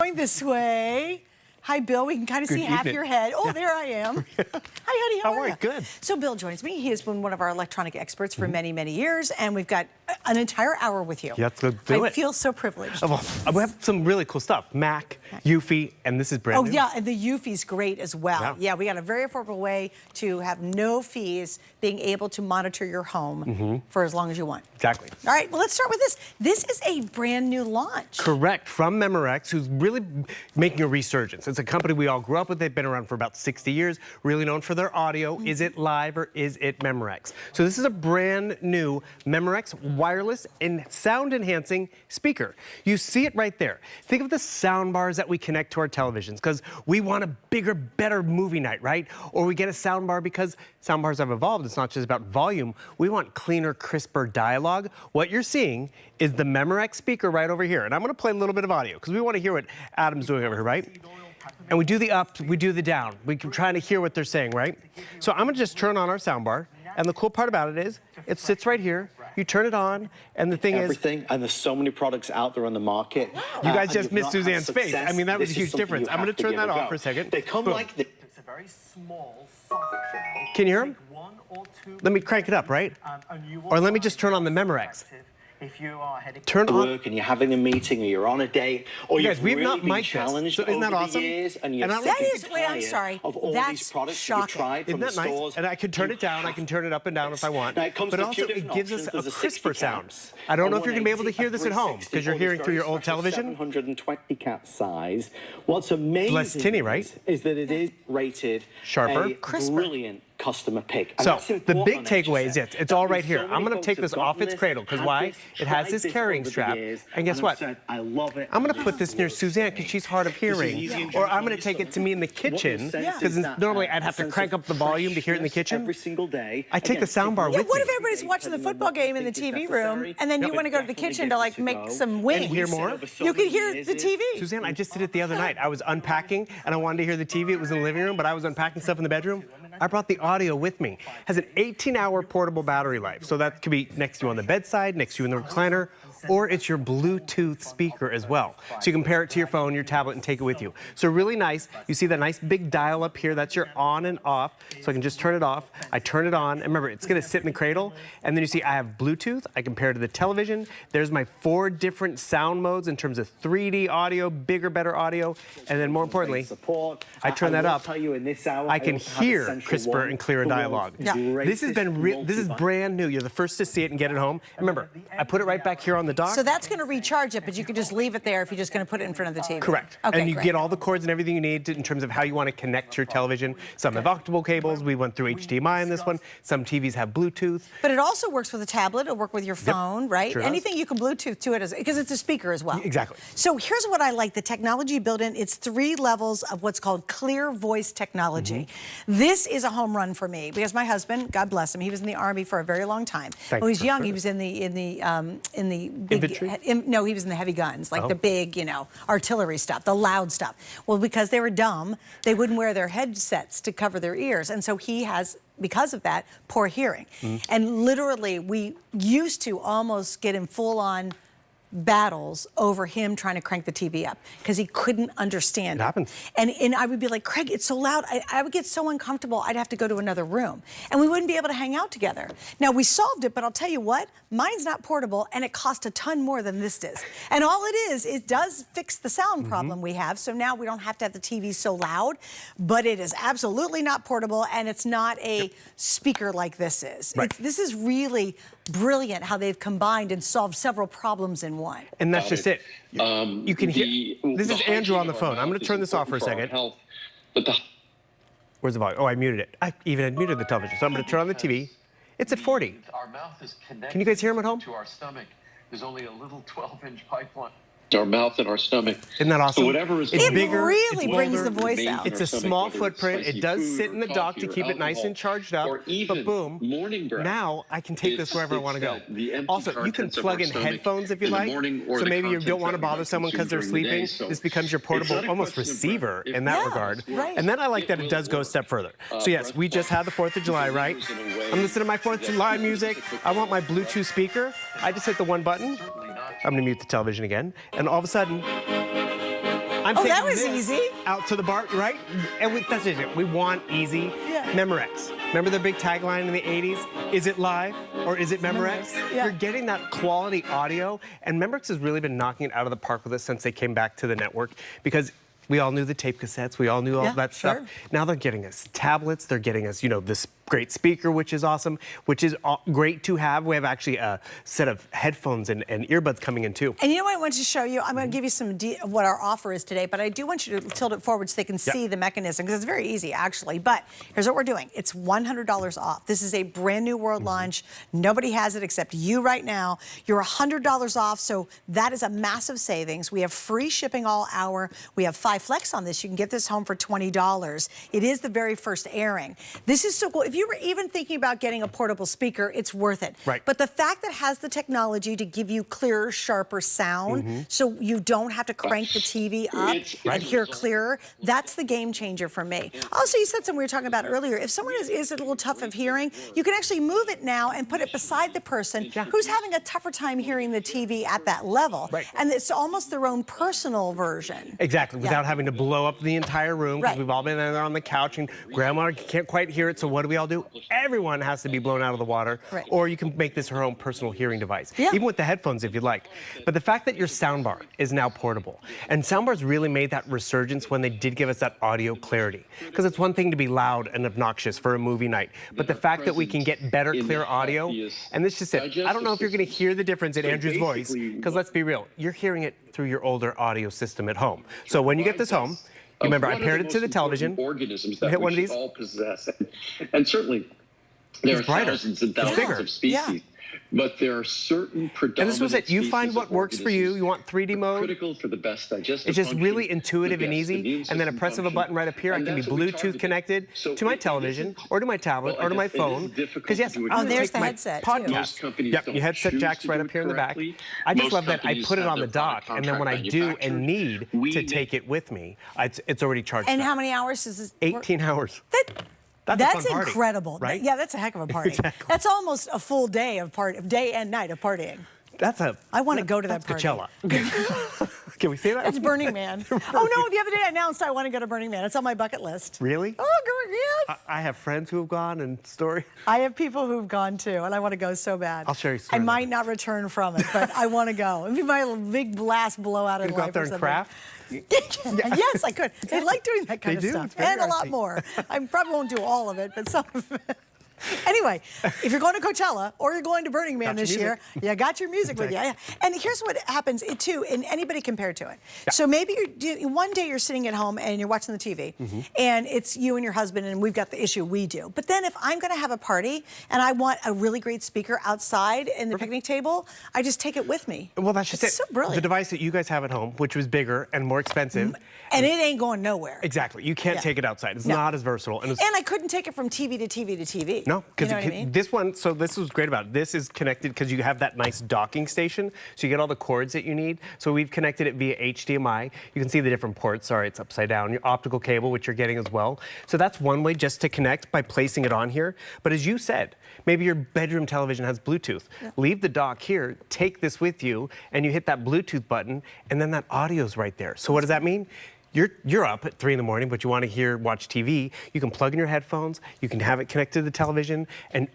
going this way. Hi, Bill. We can kind of see half your head. Oh, there I am. Hi, honey. How are you? Good. So Bill joins me. He has been one of our electronic experts for many, many years, and we've got an entire hour with you. Let's go do it. I feel so privileged. Well, we have some really cool stuff. Mac, Eufy, and this is brand new. Oh, yeah, and the Eufy's great as well. Yeah, we got a very affordable way to have no fees, being able to monitor your home for as long as you want. Exactly. All right, well, let's start with this. This is a brand new launch. Correct, from Memorex, who's really making a resurgence. It's a company we all grew up with. They've been around for about 60 years, really known for their audio. Is it live or is it Memorex? So this is a brand new Memorex wireless and sound enhancing speaker. You see it right there. Think of the sound bars that we connect to our televisions because we want a bigger, better movie night, right? Or we get a sound bar because sound bars have evolved. It's not just about volume. We want cleaner, crisper dialogue. What you're seeing is the Memorex speaker right over here. And I'm going to play a little bit of audio because we want to hear what Adam's doing over here, right? And we do the up, we do the down. We're trying to hear what they're saying, right? So I'm going to just turn on our sound bar. And the cool part about it is it sits right here. You turn it on, and the thing everything, and there's so many products out there on the market. You guys just missed Suzanne's face. I mean, that was a huge difference. I'm going to turn that off for a second. They come like this. It's a very small, soft gel. Can you hear them? Let me crank it up, right? Or let me just turn on the Memorex. If you are heading to work and you're having a meeting or you're on a date or guys, you've we've really not been mic'd challenged this. So isn't that over awesome? the years and you're that is, wait, I'm sorry. Of all That's these products shocking. that you tried Isn't from that the nice? stores. And I can turn it down, I can turn it up and down if I want. Now, it comes but to also it gives us a crisper sound. I don't know if you're going to be able to hear this at home because you're hearing through your old television. 720 cat size. What's amazing less tinny, right? is that it is rated sharper, crisper. Brilliant customer pick. And so the big takeaway is it's all right here. I'm going to take this off its cradle because why? It has this carrying strap. And guess what? I love it. I'm going to put this near Suzanne because she's hard of hearing. Or I'm going to take it to me in the kitchen because normally I'd have to crank up the volume to hear it in the kitchen. Every single day. I take the sound bar with me. What if everybody's watching the football game in the TV room and then you want to go to the kitchen to like make some wings? And hear more? You could hear the TV. Suzanne, I just did it the other night. I was unpacking and I wanted to hear the TV. It was in the living room, but I was unpacking stuff in the bedroom. I brought the audio with me. It has an 18-hour portable battery life, so that could be next to you on the bedside, next to you in the recliner, or it's your Bluetooth speaker as well. So you can pair it to your phone, your tablet, and take it with you. So really nice. You see that nice big dial up here? That's your on and off. So I can just turn it off. I turn it on. And remember, it's going to sit in the cradle. And then you see I have Bluetooth. I can pair it to the television. There's my 4 different sound modes in terms of 3D audio, bigger, better audio. And then more importantly, I turn that up. I can hear crisper and clearer dialogue. Yeah. This has been this is brand new. You're the first to see it and get it home. Remember, I put it right back here on the dock. So that's going to recharge it, but you could just leave it there if you're just going to put it in front of the TV. Correct. Okay, and you great. get all the cords and everything you need in terms of how you want to connect your television. Some have octable cables. We went through HDMI in this one. Some TVs have Bluetooth. But it also works with a tablet. It'll work with your phone, right? Sure Anything you can Bluetooth to it because it's a speaker as well. Exactly. So here's what I like. The technology built in, it's 3 levels of what's called clear voice technology. This is a home run for me because my husband, God bless him, he was in the Army for a very long time. When he was young, he was in the big, infantry? No, he was in the heavy guns, like the big, you know, artillery stuff, the loud stuff. Well, because they were dumb, they wouldn't wear their headsets to cover their ears. And so he has, because of that, poor hearing. And literally, we used to almost get him full on battles over him trying to crank the TV up because he couldn't understand it. Happens. And I would be like, Craig, it's so loud. I would get so uncomfortable, I'd have to go to another room. And we wouldn't be able to hang out together. Now, we solved it, but I'll tell you what, mine's not portable, and it cost a ton more than this does. And all it is, it does fix the sound problem we have, so now we don't have to have the TV so loud, but it is absolutely not portable, and it's not a speaker like this is. Right. This is really brilliant how they've combined and solved several problems in one. And that's just it. You can hear. This is Andrew on the phone. I'm going to turn this off for a second. Where's the volume? Oh, I muted it. I even had muted the television. So I'm going to turn on the TV. It's at 40. Our mouth is connected. Can you guys hear him at home? To our stomach. There's only a little 12-inch pipeline. Our mouth and our stomach. Isn't that awesome? So whatever is It bigger, really it's brings bolder. the voice out. It's a small footprint. It does sit in the dock to keep it nice and charged up. But boom, now I can take this wherever I want to go. Also, you can plug in headphones if you like. So maybe you don't want to bother someone because they're sleeping. This becomes your portable almost receiver in that regard. And then I like that it does go a step further. So yes, we just had the 4th of July, right? I'm listening to my 4th of July music. I want my Bluetooth speaker. I just hit the 1 button. I'm going to mute the television again. And all of a sudden, I'm Oh, taking that was this easy. out to the bar, right? And that's it. We want easy. Yeah. Memorex. Remember their big tagline in the 80s? Is it live or is it Memorex? Yeah. You're getting that quality audio, and Memorex has really been knocking it out of the park with us since they came back to the network, because we all knew the tape cassettes, we all knew all that stuff. Sure. Now they're getting us tablets, they're getting us, this great speaker, which is awesome, which is great to have. We have actually a set of headphones and earbuds coming in too. And you know what I want to show you? I'm going to give you some of what our offer is today, but I do want you to tilt it forward so they can see the mechanism, because it's very easy, actually. But here's what we're doing. It's $100 off. This is a brand new world launch. Nobody has it except you right now. You're $100 off, so that is a massive savings. We have free shipping all hour. We have 5 flex on this. You can get this home for $20. It is the very first airing. This is so cool. If you were even thinking about getting a portable speaker, it's worth it. Right. But the fact that it has the technology to give you clearer, sharper sound, so you don't have to crank the TV up and hear clearer, that's the game changer for me. Also, you said something we were talking about earlier. If someone is a little tough of hearing, you can actually move it now and put it beside the person who's having a tougher time hearing the TV at that level. Right. And it's almost their own personal version. Exactly, without having to blow up the entire room, because Right. we've all been there on the couch and grandma can't quite hear it, so what do we all do? Everyone has to be blown out of the water, Right. or you can make this her own personal hearing device, Yeah. even with the headphones if you'd like. But the fact that your soundbar is now portable, and soundbars really made that resurgence when they did give us that audio clarity, because it's one thing to be loud and obnoxious for a movie night, but the fact that we can get better, clear audio, and this just it. I don't know if you're going to hear the difference in Andrew's voice, because let's be real, you're hearing it through your older audio system at home. So when you get this home, you remember I paired it to the television. Organisms hit that one we of should these. all possess, and certainly there are It's brighter. thousands and It's thousands bigger. of species, but there are certain predominant. And this was it. You find species what of works for you. organisms You want 3D mode. critical for the best digestive It's just function, really intuitive the and best easy. immune And then a system press of a function, button right up here, I and can be that's what we Bluetooth target. connected So to my it television isn't- or to my tablet well, or to my it is phone. difficult Because yes, to do it I'm gonna there's take the my headset, too. podcast. Most companies Yep, don't your headset choose jack's to right do up it here in the back. correctly. I just Most love that I companies put it have on the their dock, product and then when I contract do and manufactured. need We to make- take it with me, it's already charged And up. how many hours does this work? 18 hours. That's a fun party, incredible. right? Yeah, that's a heck of a party. Exactly. That's almost a full day of day and night of partying. I wanna go to that that's party. Coachella. Can we say that? That's Burning Man. Oh no, the other day I announced I want to go to Burning Man. It's on my bucket list. Really? Oh, girl, yes. I have friends who have gone and story. I have people who've gone too, and I want to go so bad. I'll share you I story might later. not return from it, but I want to go. It'd be my big blast blowout in You go life out there or and something. craft. Yes, I could. They like doing that kind They of do. stuff, It's very and a lot artsy. more. I probably won't do all of it, but some of it. Anyway, if you're going to Coachella or you're going to Burning Man Got your this year, you got your music with you. And here's what happens too, and anybody compare to it. So maybe one day you're sitting at home and you're watching the TV, and it's you and your husband, and we've got the issue we do. But then if I'm going to have a party and I want a really great speaker outside in the picnic table, I just take it with me. Well, that's just It's it. so brilliant. The device that you guys have at home, which was bigger and more expensive. And it ain't going nowhere. Exactly. You can't Yeah. take it outside. It's No. not as versatile. And And I couldn't take it from TV to TV to TV. no, You because know what I mean? this one, so this was great about it. This is connected because you have that nice docking station, so you get all the cords that you need. So we've connected it via HDMI. You can see the different ports. Sorry, it's upside down. Your optical cable, which you're getting as well. So that's one way just to connect by placing it on here. But as you said, maybe your bedroom television has Bluetooth. Leave the dock here, take this with you, and you hit that Bluetooth button, and then that audio's right there. So what does that mean? You're up at 3 in the morning, but you want to watch TV. You can plug in your headphones. You can have it connected to the television, and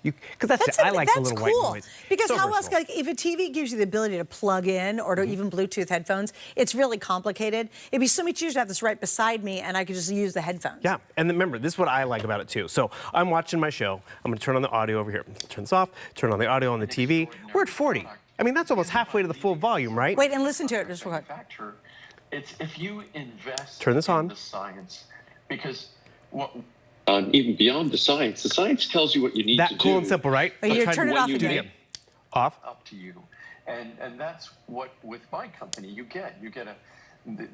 because that's it. I like the little cool. white noise. Because So how else? versatile. Like, if a TV gives you the ability to plug in or to even Bluetooth headphones, it's really complicated. It'd be so much easier to have this right beside me, and I could just use the headphones. Yeah, and then remember, this is what I like about it too. So I'm watching my show. I'm going to turn on the audio over here. Turn this off. Turn on the audio on the TV. We're at 40. I mean, that's almost halfway to the full volume, right? Wait and listen to it just real quick. Manufacturer, it's if you invest Turn this on. in the science, because what Even beyond the science tells you what you need to That do. cool and simple, right? But Let's you try turn it what off you do again. Off. up to you, and that's what with my company you get a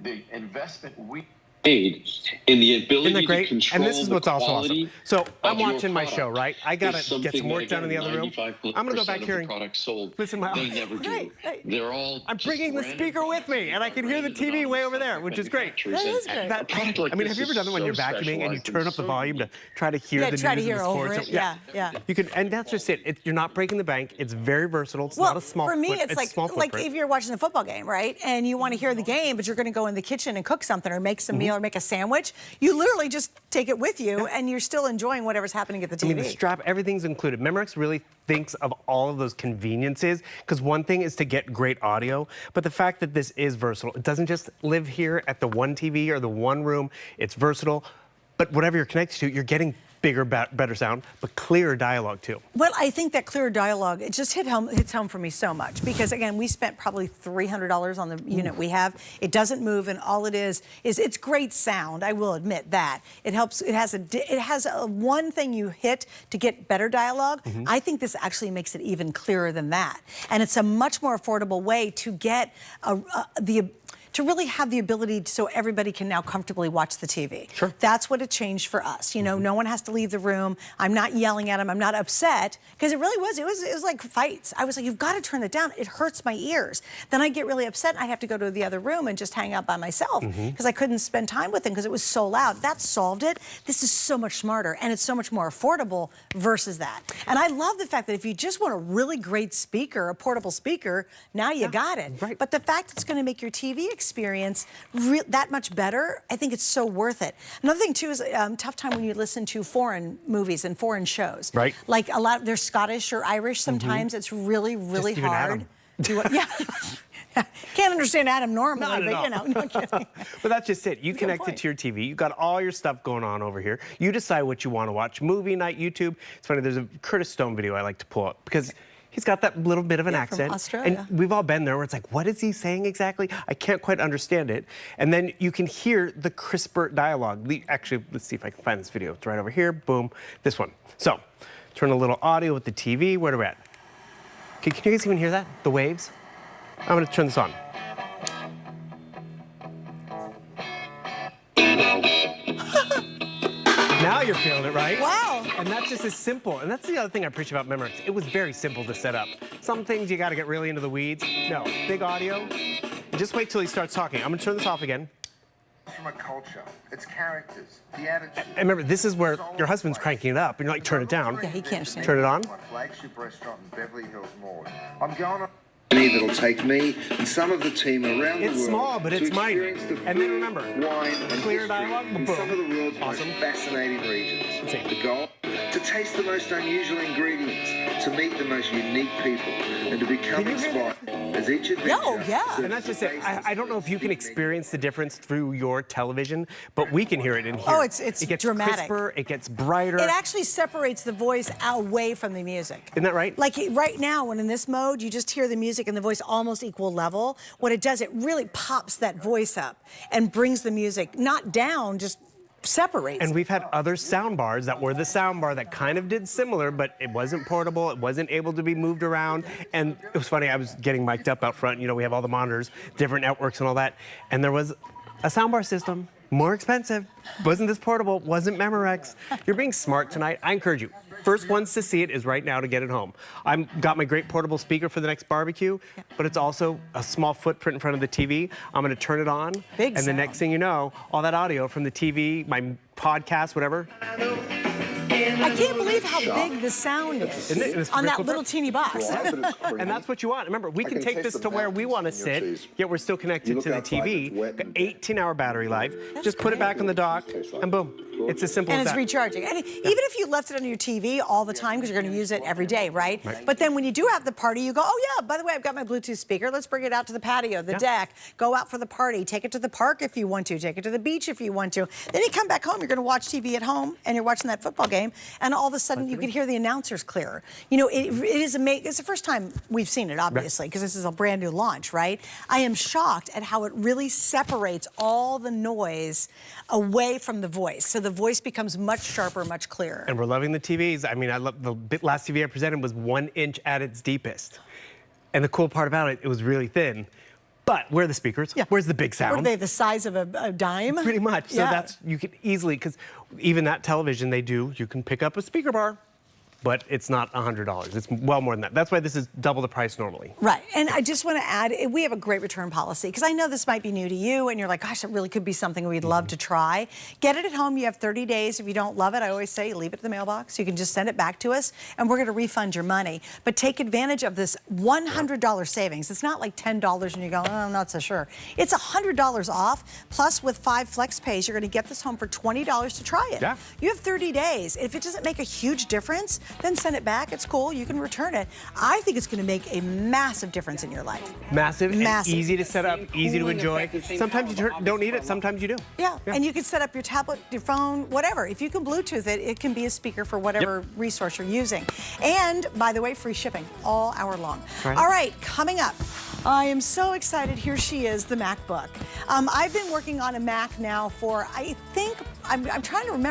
the investment we made in the Isn't ability that to great? control And this is the what's also quality awesome. So I'm of your watching my show, product right? I gotta is get some something work that, done in the again, other room. 95% I'm gonna go back of here the and products sold, listen to my they never do. Right, right. They're all I'm just bringing the random speaker with me, products and I can hear the random TV way anonymous over there, software which is great. manufacturers. That is And great. a product like I mean, this have you ever is done that when so you're vacuuming and you specialized turn up the so volume to unique. try to hear Yeah, the try to news and hear the over sports? it. Yeah, yeah. You can, and that's just it. You're not breaking the bank. It's very versatile. It's not a small for me, foot, it's like small footprint. if you're watching a football game, right, and you want to hear the game, but you're going to go in the kitchen and cook something or make some meal or make a sandwich. You literally just take it with you, and you're still enjoying whatever's happening at the TV. I mean, the strap, everything's included. Memorex really thinks of all of those conveniences, because one thing is to get great audio, but the fact that this is versatile, it doesn't just live here at the one TV or the one room. It's versatile, but whatever you're connected to, you're getting bigger, better sound, but clearer dialogue too. Well, I think that clear dialogue, it just hits home for me so much, because again, we spent probably $300 on the unit we have. It doesn't move, and all it is it's great sound. I will admit that. It helps. It has a one thing you hit to get better dialogue. I think this actually makes it even clearer than that, and it's a much more affordable way to get to really have the ability so everybody can now comfortably watch the TV. Sure. That's what it changed for us. You know, no one has to leave the room. I'm not yelling at them. I'm not upset, because it really was. It was like fights. I was like, you've got to turn it down. It hurts my ears. Then I get really upset. I have to go to the other room and just hang out by myself, because I couldn't spend time with them because it was so loud. That solved it. This is so much smarter, and it's so much more affordable versus that. And I love the fact that if you just want a really great speaker, a portable speaker, now you got it. Right. But the fact it's going to make your TV experience that much better, I think it's so worth it. Another thing too is tough time when you listen to foreign movies and foreign shows. Right. Like a lot, they're Scottish or Irish sometimes. It's really, really Just even hard. Adam. Yeah. Can't understand Adam normally, Not at but you know, no kidding. But that's just it. You connect it to your TV. You got all your stuff going on over here. You decide what you want to watch. Movie night, YouTube. It's funny, there's a Curtis Stone video I like to pull up, because he's got that little bit of an Yeah, from accent. Australia. And we've all been there where it's like, what is he saying exactly? I can't quite understand it. And then you can hear the crisper dialogue. Actually, let's see if I can find this video. It's right over here. Boom. This one. So, turn a little audio with the TV. Where are we at? Okay, can you guys even hear that? The waves? I'm going to turn this on. Now you're feeling it, right? Wow. And that's just as simple. And that's the other thing I appreciate about Memorex. It was very simple to set up. Some things you got to get really into the weeds. No, big audio. Just wait till he starts talking. I'm going to turn this off again. From a culture, its characters, the attitude. And remember, this is where your husband's cranking it up, and you're like, turn it down. Yeah, he can't understand. Turn it on. My flagship restaurant in Beverly Hills Mall. I'm going on a journey that'll take me and some of the team around the world. It's small, but to it's mighty. experience the And then food, remember, wine, and clear history dialogue, in boom. some of the world's Awesome. most fascinating regions. Let's see. The goal: to taste the most unusual ingredients, to meet the most unique people, and to become Can you hear inspired as each adventure. yeah. serves And that's just the it. taste I don't know if you can uniqueness. experience the difference through your television, but we can hear it in here. Oh, it's it gets dramatic. crisper, it gets brighter. It actually separates the voice away from the music. Isn't that right? Like right now, when in this mode, you just hear the music and the voice almost equal level. What it does, it really pops that voice up and brings the music not down, just separates. And we've had other sound bars that were the sound bar that kind of did similar, but it wasn't portable, it wasn't able to be moved around. And it was funny, I was getting mic'd up out front, you know, we have all the monitors, different networks and all that. And there was a soundbar system, more expensive, wasn't this portable, wasn't Memorex. You're being smart tonight. I encourage you. First ones to see it is right now to get it home. I've got my great portable speaker for the next barbecue, but it's also a small footprint in front of the TV. I'm gonna turn it on, Big and the sound. next thing you know, all that audio from the TV, my podcast, whatever. I can't believe how big the sound is Isn't it? It's on that crystal little teeny box. And that's what you want. Remember, we can can take taste this the to where we want to mountains in your sit, cheese. yet we're still You connected look to the outside, TV. it's wet Got and 18-hour battery life. Just put it back in the dock, and boom, it's as simple And as it's that. recharging. And even if you left it on your TV all the time, because you're going to use it every day, right? But then when you do have the party, you go, oh yeah, by the way, I've got my Bluetooth speaker. Let's bring it out to the patio, the deck. Go out for the party. Take it to the park if you want to. Take it to the beach if you want to. Then you come back home. You're going to watch TV at home, and you're watching that football game, and all of a sudden you can hear the announcers clearer. You know, it is amazing. It's the first time we've seen it, obviously, because this is a brand new launch, right? I am shocked at how it really separates all the noise away from the voice. So the voice becomes much sharper, much clearer. And we're loving the TVs. I mean, I love the last TV I presented was 1 inch at its deepest. And the cool part about it, it was really thin. But where are the speakers? Yeah. Where's the big sound? What are they, the size of a dime? Pretty much. So Yeah. that's, you can easily, because even that television they do, you can pick up a speaker bar, but it's not $100. It's well more than that. That's why this is double the price normally. Right, and I just want to add, we have a great return policy, because I know this might be new to you, and you're like, gosh, it really could be something we'd love to try. Get it at home, you have 30 days. If you don't love it, I always say, leave it in the mailbox. You can just send it back to us, and we're going to refund your money. But take advantage of this $100 savings. It's not like $10 and you go, oh, I'm not so sure. It's $100 off, plus with 5 flex pays, you're going to get this home for $20 to try it. Yeah. You have 30 days. If it doesn't make a huge difference, then send it back. It's cool. You can return it. I think it's going to make a massive difference in your life. Massive, Massive. And easy to set up, easy to enjoy. Sometimes you don't need it, sometimes you do. Yeah, and you can set up your tablet, your phone, whatever. If you can Bluetooth it, it can be a speaker for whatever resource you're using. And, by the way, free shipping all hour long. Right. All right, coming up, I am so excited. Here she is, the MacBook. I've been working on a Mac now for, I think, I'm trying to remember.